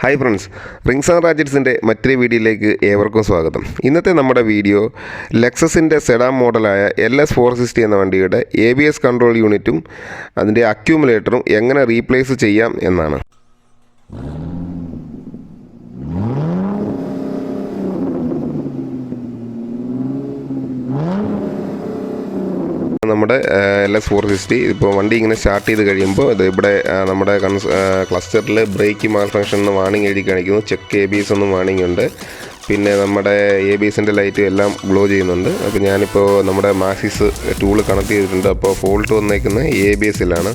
Hi friends, rings and റാജറ്റ്സിൻ്റെ മറ്റൊരു വീഡിയോയിലേക്ക് ഏവർക്കും സ്വാഗതം. ഇന്നത്തെ നമ്മുടെ വീഡിയോ ലെക്സസിൻ്റെ സെഡാൻ മോഡലായ LS460 എന്ന വണ്ടിയുടെ ABS കൺട്രോൾ യൂണിറ്റും അതിൻ്റെ അക്യൂമുലേറ്ററും എങ്ങനെ റീപ്ലേസ് ചെയ്യാം എന്നാണ്. നമ്മുടെ LS460 ഇപ്പോൾ വണ്ടി ഇങ്ങനെ സ്റ്റാർട്ട് ചെയ്ത് കഴിയുമ്പോൾ ഇത് ഇവിടെ നമ്മുടെ ക്ലസ്റ്ററിൽ ബ്രേക്ക് മാൽ ഫംഗ്ഷൻ എന്ന് വാണിംഗ് എഴുതി കാണിക്കുന്നു. ചെക്ക് ABS എന്നും വാണിംഗ് ഉണ്ട്. പിന്നെ നമ്മുടെ ABSൻ്റെ ലൈറ്റ് എല്ലാം ഗ്ലോ ചെയ്യുന്നുണ്ട്. അപ്പോൾ ഞാനിപ്പോൾ നമ്മുടെ മാക്സിസ് ടൂൾ കണക്ട് ചെയ്തിട്ടുണ്ട്. അപ്പോൾ ഫോൾട്ട് വന്നേക്കുന്നത് ABSലാണ്.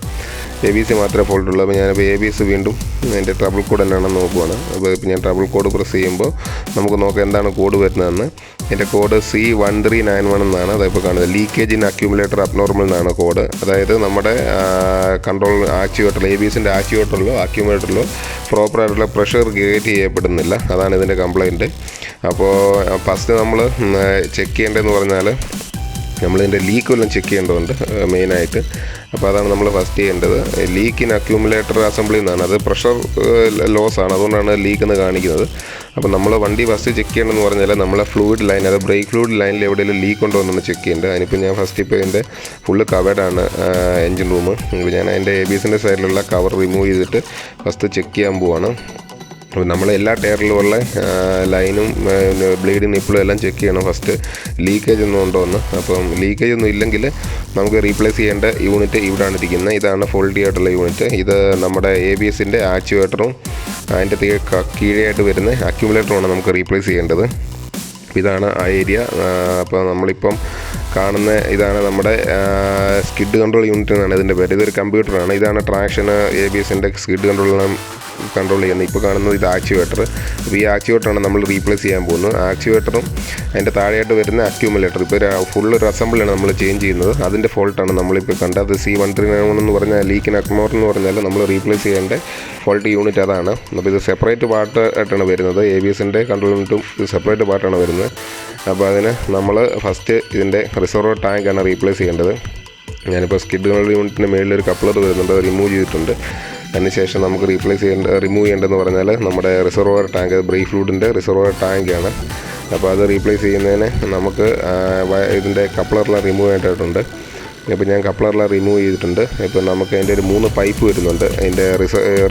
ABS മാത്രമേ ഫോൾട്ടുള്ളൂ. അപ്പോൾ ഞാനിപ്പോൾ ABS വീണ്ടും അതിൻ്റെ ട്രബിൾ കോഡ് എന്നാണെന്ന് നോക്കുവാണ്. അപ്പോൾ ഇപ്പോൾ ഞാൻ ട്രബിൾ കോഡ് പ്രസ് ചെയ്യുമ്പോൾ നമുക്ക് നോക്കാം എന്താണ് കോഡ് വരുന്നതെന്ന്. എൻ്റെ കോഡ് C1391 എന്നാണ്. അതിപ്പോൾ കാണുന്നത് ലീക്കേജ് ഇൻ അക്യൂമുലേറ്റർ അബ്നോർമൽ എന്നാണ് കോഡ്. അതായത് നമ്മുടെ കൺട്രോൾ ആക്ച്വേറ്റർ ABSൻ്റെ ആക്ച്വേറ്ററിലോ അക്യൂമുലേറ്ററിലോ പ്രോപ്പറായിട്ടുള്ള പ്രഷർ ക്രിയേറ്റ് ചെയ്യപ്പെടുന്നില്ല. അതാണ് ഇതിൻ്റെ കംപ്ലയിൻറ്റ്. അപ്പോൾ ഫസ്റ്റ് നമ്മൾ ചെക്ക് ചെയ്യേണ്ടതെന്ന് പറഞ്ഞാൽ നമ്മളിതിൻ്റെ ലീക്ക് വല്ലതും ചെക്ക് ചെയ്യേണ്ടതുണ്ട് മെയിനായിട്ട്. അപ്പോൾ അതാണ് നമ്മൾ ഫസ്റ്റ് ചെയ്യേണ്ടത്. ലീക്ക് ഇൻ അക്യൂമുലേറ്റർ അസംബ്ലി എന്നാണ്. അത് പ്രഷർ ലോസ് ആണ്, അതുകൊണ്ടാണ് ലീക്ക് എന്ന് കാണിക്കുന്നത്. അപ്പോൾ നമ്മൾ വണ്ടി ഫസ്റ്റ് ചെക്ക് ചെയ്യണമെന്ന് പറഞ്ഞാൽ നമ്മളെ ഫ്ലൂയിഡ് ലൈൻ, അത് ബ്രേക്ക് ഫ്ലൂയിഡ് ലൈനിൽ എവിടെയെങ്കിലും ലീക്ക് ഉണ്ടോ എന്നാണ് ചെക്ക് ചെയ്യേണ്ടത്. അതിനിപ്പോൾ ഞാൻ ഫസ്റ്റ് ഇപ്പോൾ ഇതിൻ്റെ ഫുള്ള് കവേഡാണ് എൻജിൻ റൂം. ഇപ്പോൾ ഞാൻ അതിൻ്റെ ABSൻ്റെ സൈഡിലുള്ള കവർ റിമൂവ് ചെയ്തിട്ട് ഫസ്റ്റ് ചെക്ക് ചെയ്യാൻ പോവാണ്. അപ്പോൾ നമ്മൾ എല്ലാ ടയറിലുമുള്ള ലൈനും ബ്ലേഡും നിപ്പിളും എല്ലാം ചെക്ക് ചെയ്യണം ഫസ്റ്റ്, ലീക്കേജ് ഒന്നും ഉണ്ടോ എന്ന്. അപ്പം ലീക്കേജ് ഒന്നും ഇല്ലെങ്കിൽ നമുക്ക് റീപ്ലേസ് ചെയ്യേണ്ട യൂണിറ്റ് ഇവിടെയാണ് ഇരിക്കുന്നത്. ഇതാണ് ഫോൾട്ടി ആയിട്ടുള്ള യൂണിറ്റ്. ഇത് നമ്മുടെ ABSൻ്റെ ആക്ച്വേറ്ററും അതിൻ്റെ കീഴെയായിട്ട് വരുന്ന അക്യൂമുലേറ്ററുമാണ് നമുക്ക് റീപ്ലേസ് ചെയ്യേണ്ടത്. ഇതാണ് ആ ഏരിയ. അപ്പോൾ നമ്മളിപ്പം കാണുന്ന ഇതാണ് നമ്മുടെ സ്കിഡ് കൺട്രോൾ യൂണിറ്റ് എന്നാണ് ഇതിൻ്റെ പേര്. ഇതൊരു കമ്പ്യൂട്ടറാണ്. ഇതാണ് ട്രാക്ഷന് ABSൻ്റെ സ്കിഡ് കൺട്രോൾ ചെയ്യുന്നത്. ഇപ്പോൾ കാണുന്നത് ഇത് ആക്ച്വേറ്റർ. അപ്പോൾ ഈ ആക്ച്വേറ്ററാണ് നമ്മൾ റീപ്ലേസ് ചെയ്യാൻ പോകുന്നത്. ആക്ച്വേറ്ററും അതിൻ്റെ താഴെയായിട്ട് വരുന്ന അക്യൂമുലേറ്റർ. ഇപ്പോൾ ഫുള്ള് ഒരു അസംബിളാണ് നമ്മൾ ചേഞ്ച് ചെയ്യുന്നത്. അതിൻ്റെ ഫോൾട്ടാണ് നമ്മളിപ്പോൾ കണ്ടത്. അത് C1391 എന്ന് പറഞ്ഞാൽ ലീക്കിൻ അക്മോർ എന്ന് പറഞ്ഞാൽ നമ്മൾ റീപ്ലേസ് ചെയ്യേണ്ട ഫോൾട്ട് യൂണിറ്റ് അതാണ്. അപ്പോൾ ഇത് സെപ്പറേറ്റ് പാർട്ട് ആയിട്ടാണ് വരുന്നത്. ABSൻ്റെ കൺട്രോൾ യൂണിറ്റും ഇത് സെപ്പറേറ്റ് പാർട്ടാണ് വരുന്നത്. അപ്പോൾ അതിന് നമ്മൾ ഫസ്റ്റ് ഇതിൻ്റെ റിസർവർ ടാങ്കാണ് റീപ്ലേസ് ചെയ്യേണ്ടത്. ഞാനിപ്പോൾ സ്കിഡ് കൺട്രോൾ യൂണിറ്റിൻ്റെ മേളിലൊരു കപ്ലർ വരുന്നുണ്ട്, അത് റിമൂവ് ചെയ്തിട്ടുണ്ട്. അതിനുശേഷം നമുക്ക് റിമൂവ് ചെയ്യേണ്ടതെന്ന് പറഞ്ഞാൽ നമ്മുടെ റിസർവോയർ ടാങ്ക്, ബ്രേക്ക് ഫ്ലൂയിഡിൻ്റെ റിസർവോയർ ടാങ്കാണ്. അപ്പോൾ അത് റീപ്ലേസ് ചെയ്യുന്നതിന് നമുക്ക് ഇതിൻ്റെ കപ്ലറെല്ലാം റിമൂവ് ചെയ്യേണ്ടതായിട്ടുണ്ട്. ഇപ്പോൾ ഞാൻ കപ്ലറെല്ലാം റിമൂവ് ചെയ്തിട്ടുണ്ട്. ഇപ്പോൾ നമുക്ക് അതിൻ്റെ ഒരു 3 പൈപ്പ് വരുന്നുണ്ട്. അതിൻ്റെ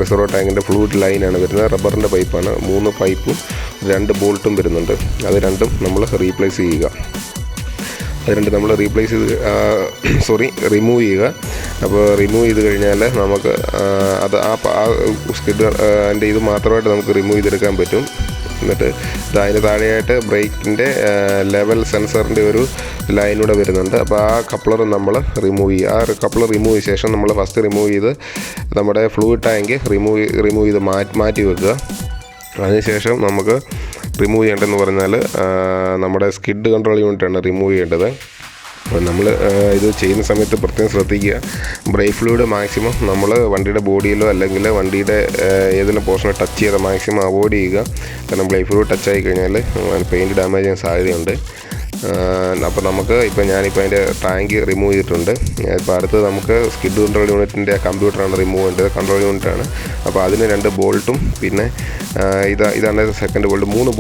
റിസർവോയർ ടാങ്കിൻ്റെ ഫ്ലൂയിഡ് ലൈനാണ് വരുന്നത്. റബ്ബറിൻ്റെ പൈപ്പാണ്. 3 പൈപ്പും 2 ബോൾട്ടും വരുന്നുണ്ട്. അത് രണ്ടും നമ്മൾ റീപ്ലേസ് ചെയ്യുക. അത് നമ്മൾ റിമൂവ് ചെയ്യുക. അപ്പോൾ റിമൂവ് ചെയ്ത് കഴിഞ്ഞാൽ നമുക്ക് അത് ആ സ്കിഡ് അതിൻ്റെ ഇത് മാത്രമായിട്ട് നമുക്ക് റിമൂവ് ചെയ്തെടുക്കാൻ പറ്റും. എന്നിട്ട് അതിന് താഴെയായിട്ട് ബ്രേക്കിൻ്റെ ലെവൽ സെൻസറിൻ്റെ ഒരു ലൈനൂടെ വരുന്നുണ്ട്. അപ്പോൾ ആ കപ്ലർ നമ്മൾ റിമൂവ് ചെയ്യുക. ആ കപ്ലർ റിമൂവ് ചെയ്ത ശേഷം നമ്മൾ ഫസ്റ്റ് റിമൂവ് ചെയ്ത് നമ്മുടെ ഫ്ലൂയിഡ് ടാങ്ക് റിമൂവ് ചെയ്ത് മാറ്റി വെക്കുക. അതിനുശേഷം നമുക്ക് റിമൂവ് ചെയ്യേണ്ടതെന്ന് പറഞ്ഞാൽ നമ്മുടെ സ്കിഡ് കൺട്രോൾ യൂണിറ്റാണ് റിമൂവ് ചെയ്യേണ്ടത്. അപ്പോൾ നമ്മൾ ഇത് ചെയ്യുന്ന സമയത്ത് പ്രത്യേകം ശ്രദ്ധിക്കുക. ബ്രേക്ക് ഫ്ലൂയിഡ് മാക്സിമം നമ്മൾ വണ്ടിയുടെ ബോഡിയിലോ അല്ലെങ്കിൽ വണ്ടിയുടെ ഏതെങ്കിലും പോർഷനോ ടച്ച് ചെയ്ത് മാക്സിമം അവോയ്ഡ് ചെയ്യുക. കാരണം ബ്രേക്ക് ഫ്ലൂയിഡ് ടച്ച് ആയി കഴിഞ്ഞാൽ പെയിൻറ്റ് ഡാമേജ് ചെയ്യാൻ സാധ്യതയുണ്ട്. അപ്പോൾ ഞാനിപ്പോൾ അതിൻ്റെ ടാങ്ക് റിമൂവ് ചെയ്തിട്ടുണ്ട്. ഇപ്പോൾ അടുത്ത് നമുക്ക് സ്കിഡ് കൺട്രോൾ യൂണിറ്റിൻ്റെ കമ്പ്യൂട്ടറാണ് റിമൂവ് ചെയ്യേണ്ടത്, കൺട്രോൾ യൂണിറ്റാണ്. അപ്പോൾ അതിന് 2 ബോൾട്ടും പിന്നെ ഇതാണ് സെക്കൻഡ് ബോൾട്ട്. 2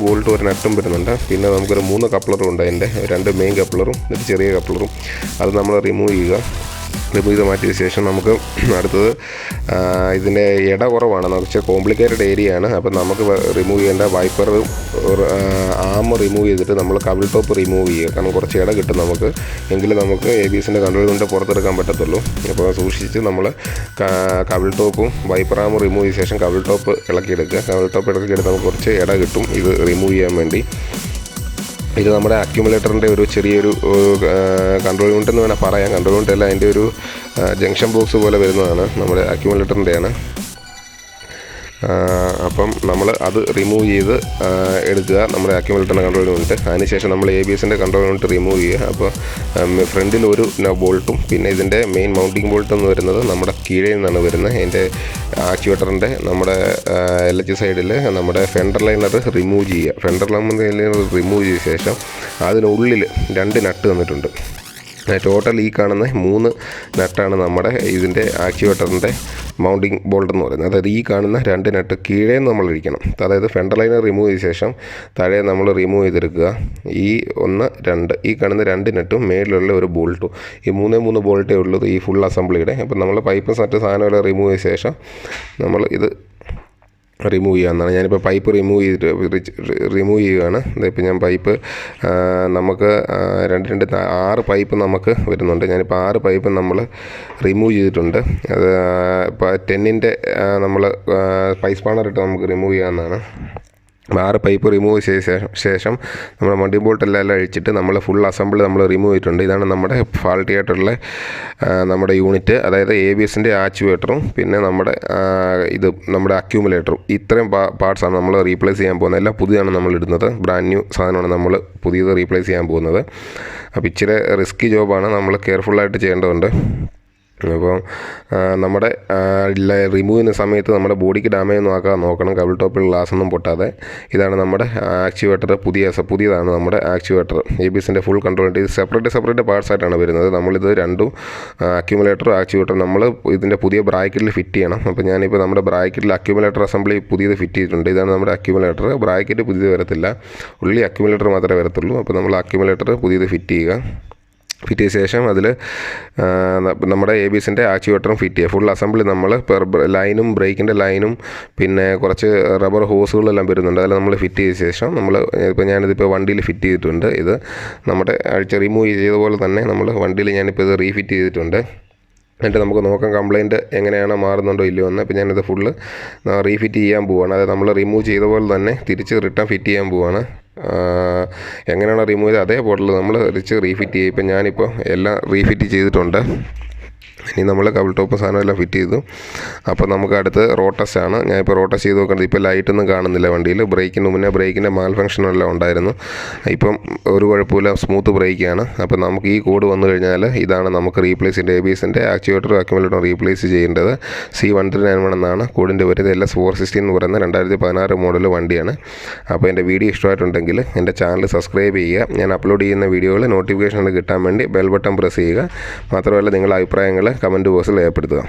ബോൾട്ടും ഒരു നട്ടും വരുന്നുണ്ട്. പിന്നെ നമുക്കൊരു 3 കപ്ലറും ഉണ്ട്. അതിൻ്റെ 2 മെയിൻ കപ്ലറും ഒരു ചെറിയ കപ്ലറും. അത് നമ്മൾ റിമൂവ് ചെയ്യുക. റിമൂവ് ചെയ്ത് മാറ്റിയ ശേഷം നമുക്ക് അടുത്തത് ഇതിൻ്റെ ഇട കുറവാണ്, കുറച്ച് കോംപ്ലിക്കേറ്റഡ് ഏരിയയാണ്. അപ്പോൾ നമുക്ക് റിമൂവ് ചെയ്യേണ്ട വൈപ്പർ ആം റിമൂവ് ചെയ്തിട്ട് നമ്മൾ കവിൾ ടോപ്പ് റിമൂവ് ചെയ്യുക. കാരണം കുറച്ച് ഇട കിട്ടും നമുക്ക്, എങ്കിലും നമുക്ക് ABSൻ്റെ കൺട്രോൾ കൊണ്ട് പുറത്തെടുക്കാൻ പറ്റത്തുള്ളൂ. അപ്പോൾ സൂക്ഷിച്ച് നമ്മൾ കവിൾ ടോപ്പും വൈപ്പർ ആമും റിമൂവ് ചെയ്ത ശേഷം കവിൾ ടോപ്പ് ഇളക്കിയെടുക്കുക. കവിൾ ടോപ്പ് ഇളക്കിയെടുത്ത് നമുക്ക് കുറച്ച് ഇട കിട്ടും ഇത് റിമൂവ് ചെയ്യാൻ വേണ്ടി. ഇത് നമ്മുടെ അക്യൂമുലേറ്ററിൻ്റെ ഒരു ചെറിയൊരു കൺട്രോൾ യൂണിറ്റ് എന്ന് വേണമെങ്കിൽ പറയാം. കൺട്രോൾ യൂണിറ്റ് അല്ല, അതിൻ്റെ ഒരു ജംഗ്ഷൻ ബോക്സ് പോലെ വരുന്നതാണ്, നമ്മുടെ അക്യൂമുലേറ്ററിൻ്റെയാണ്. അപ്പം നമ്മൾ അത് റിമൂവ് ചെയ്ത് എടുക്കുക, നമ്മുടെ അക്യൂമുലേറ്ററിൻ്റെ കൺട്രോൾ യൂണിറ്റ്. അതിനുശേഷം നമ്മൾ ABSൻ്റെ കൺട്രോൾ യൂണിറ്റ് റിമൂവ് ചെയ്യുക. അപ്പോൾ ഫ്രണ്ടിൽ ഒരു ബോൾട്ടും പിന്നെ ഇതിൻ്റെ മെയിൻ മൗണ്ടിങ് ബോൾട്ട് എന്ന് വരുന്നത് നമ്മുടെ കീഴേ നിന്നാണ് വരുന്നത്. അതിൻ്റെ ആക്ച്വേറ്ററിൻ്റെ നമ്മുടെ LH സൈഡിൽ നമ്മുടെ ഫെൻഡർ ലൈനർ റിമൂവ് ചെയ്യുക. ഫെൻഡർ ലൈനർ റിമൂവ് ചെയ്ത ശേഷം അതിനുള്ളിൽ 2 നട്ട് തന്നിട്ടുണ്ട്. ടോട്ടൽ ഈ കാണുന്ന 3 നട്ടാണ് നമ്മുടെ ഇതിൻ്റെ ആക്യുവേറ്ററിൻ്റെ മൗണ്ടിങ് ബോൾട്ട് എന്ന് പറയുന്നത്. അതായത് ഈ കാണുന്ന 2 നട്ട് കീഴേ നമ്മൾ ഇരിക്കണം. അതായത് ഫെൻഡർ ലൈനർ റിമൂവ് ചെയ്ത ശേഷം താഴെ നമ്മൾ റിമൂവ് ചെയ്തെടുക്കുക. ഈ 1, 2 ഈ കാണുന്ന 2 നട്ടും മേളിലുള്ള ഒരു ബോൾട്ടും, ഈ 3 ബോൾട്ടേ ഉള്ളത് ഈ ഫുൾ അസംബ്ലിയുടെ. അപ്പോൾ നമ്മൾ പൈപ്പ് സെറ്റ് സാധനമെല്ലാം റിമൂവ് ചെയ്ത ശേഷം നമ്മൾ ഇത് റിമൂവ് ചെയ്യാവുന്നതാണ്. ഞാനിപ്പോൾ പൈപ്പ് റിമൂവ് ചെയ്യുകയാണ്. ഇപ്പോൾ ഞാൻ പൈപ്പ് നമുക്ക് 6 പൈപ്പ് നമുക്ക് വരുന്നുണ്ട്. ഞാനിപ്പോൾ 6 പൈപ്പ് നമ്മൾ റിമൂവ് ചെയ്തിട്ടുണ്ട്. അത് ഇപ്പോൾ 10-ൻ്റെ നമ്മൾ പൈപ്പ് സ്പാനർ ഇട്ട് നമുക്ക് റിമൂവ് ചെയ്യാവുന്നതാണ്. 6 പൈപ്പ് റിമൂവ് ചെയ്ത ശേഷം നമ്മൾ മണ്ടി ബോൾട്ടെല്ലാം അഴിച്ചിട്ട് നമ്മൾ ഫുൾ അസംബിൾ നമ്മൾ റിമൂവ് ചെയ്തിട്ടുണ്ട്. ഇതാണ് നമ്മുടെ ഫാൾട്ടി ആയിട്ടുള്ള നമ്മുടെ യൂണിറ്റ്. അതായത് ABSൻ്റെ ആക്യുവേറ്ററും പിന്നെ നമ്മുടെ അക്യൂമുലേറ്ററും ഇത്രയും പാർട്സാണ് നമ്മൾ റീപ്ലേസ് ചെയ്യാൻ പോകുന്നത്. എല്ലാം പുതിയതാണ് നമ്മൾ ഇടുന്നത്. ബ്രാൻഡ് ന്യൂ സാധനമാണ് നമ്മൾ പുതിയത് റീപ്ലേസ് ചെയ്യാൻ പോകുന്നത്. അപ്പോൾ ഇച്ചിരി റിസ്കി ജോബാണ്, നമ്മൾ കെയർഫുള്ളായിട്ട് ചെയ്യേണ്ടതുണ്ട്. അപ്പോൾ നമ്മുടെ റിമൂവ് ചെയ്യുന്ന സമയത്ത് നമ്മുടെ ബോഡിക്ക് ഡാമേജ് ഒന്നും നോക്കണം. കബിൾ ടോപ്പിൽ ഗ്ലാസ് ഒന്നും പൊട്ടാതെ. ഇതാണ് നമ്മുടെ ആക്യുവേറ്റർ. പുതിയതാണ് നമ്മുടെ ആക്യുവേറ്റർ. ABSൻ്റെ ഫുൾ കൺട്രോൾ. ഇത് സെപ്പറേറ്റ് പാർട്സ് ആയിട്ടാണ് വരുന്നത്. നമ്മളിത് രണ്ടും അക്യുമുലേറ്ററും ആക്യുവേറ്ററും നമ്മൾ ഇതിൻ്റെ പുതിയ ബ്രാക്കറ്റിൽ ഫിറ്റ് ചെയ്യണം. അപ്പോൾ ഞാനിപ്പോൾ നമ്മുടെ ബ്രാക്കറ്റിൽ അക്യുമുലേറ്റർ അസംബ്ലി പുതിയത് ഫിറ്റ് ചെയ്തിട്ടുണ്ട്. ഇതാണ് നമ്മുടെ അക്യുമുലേറ്റർ. ബ്രാക്കറ്റ് പുതിയത് വരത്തില്ല, ഉള്ളി അക്യുമുലേറ്റർ മാത്രമേ വരത്തുള്ളൂ. അപ്പോൾ നമ്മൾ അക്യുമുലേറ്റർ പുതിയത് ഫിറ്റ് ചെയ്യുക. ഫിറ്റ് ചെയ്ത ശേഷം അതിൽ നമ്മുടെ ABSൻ്റെ ആക്യുവേറ്ററും ഫിറ്റ് ചെയ്യുക. ഫുൾ അസംബ്ലി നമ്മൾ ലൈനും ബ്രേക്കിൻ്റെ ലൈനും പിന്നെ കുറച്ച് റബ്ബർ ഹോസുകളെല്ലാം വരുന്നുണ്ട്. അതെല്ലാം നമ്മൾ ഫിറ്റ് ചെയ്ത ശേഷം ഞാനിതിപ്പോൾ വണ്ടിയിൽ ഫിറ്റ് ചെയ്തിട്ടുണ്ട്. ഇത് നമ്മുടെ റിമൂവ് ചെയ്ത പോലെ തന്നെ നമ്മൾ വണ്ടിയിൽ ഞാനിപ്പോൾ ഇത് റീഫിറ്റ് ചെയ്തിട്ടുണ്ട്. എന്നിട്ട് നമുക്ക് നോക്കാം കംപ്ലയിൻറ്റ് എങ്ങനെയാണ് മാറുന്നുണ്ടോ ഇല്ലയോ എന്ന്. അപ്പോൾ ഞാനിത് ഫുള്ള് റീഫിറ്റ് ചെയ്യാൻ പോവുകയാണ്. അതായത് നമ്മൾ റിമൂവ് ചെയ്ത പോലെ തന്നെ തിരിച്ച് റിട്ടേൺ ഫിറ്റ് ചെയ്യാൻ പോവുകയാണ്. എങ്ങനെയാണ് റിമൂവ് ചെയ്ത് അതേപോലെ നമ്മൾ തിരിച്ച് റീഫിറ്റ് ചെയ്യും. ഇപ്പം ഞാനിപ്പോൾ എല്ലാം റീഫിറ്റ് ചെയ്തിട്ടുണ്ട്. ഇനി നമ്മൾ കബിൾ ടോപ്പ് സാധനം എല്ലാം ഫിറ്റ് ചെയ്തു. അപ്പോൾ നമുക്ക് അടുത്ത് റോഡ് ടെസ്റ്റ് ആണ്. ഞാനിപ്പോൾ റോഡ് ടെസ്റ്റ് ചെയ്ത് നോക്കുന്നത്. ഇപ്പോൾ ലൈറ്റൊന്നും കാണുന്നില്ല വണ്ടിയിൽ. ബ്രേക്കിന് മുന്നേ ബ്രേക്കിൻ്റെ മാൽ ഫംഗ്ഷനെല്ലാം ഉണ്ടായിരുന്നു. ഇപ്പം ഒരു കുഴപ്പമില്ല, സ്മൂത്ത് ബ്രേക്കാണ്. അപ്പോൾ നമുക്ക് ഈ കോഡ് വന്നു കഴിഞ്ഞാൽ ഇതാണ് നമുക്ക് റീപ്ലേസ് ചെയ്യേണ്ടത്. ABSൻ്റെ ആക്യുവേറ്ററും അക്യുമുലേറ്ററും റീപ്ലേസ് ചെയ്യേണ്ടത്. C1391 എന്നാണ് കോഡിൻ്റെ വരുന്നത്. LS460 എന്ന് പറയുന്ന 2016 മോഡൽ വണ്ടിയാണ്. അപ്പോൾ എൻ്റെ വീഡിയോ ഇഷ്ടമായിട്ടുണ്ടെങ്കിൽ എൻ്റെ ചാനൽ സബ്സ്ക്രൈബ് ചെയ്യുക. ഞാൻ അപ്ലോഡ് ചെയ്യുന്ന വീഡിയോകൾ നോട്ടിഫിക്കേഷൻ കിട്ടാൻ വേണ്ടി ബെൽ ബട്ടൺ പ്രസ് ചെയ്യുക. മാത്രമല്ല നിങ്ങളുടെ അഭിപ്രായങ്ങൾ കമൻറ്റ് ബോക്സിൽ രേഖപ്പെടുത്തുക.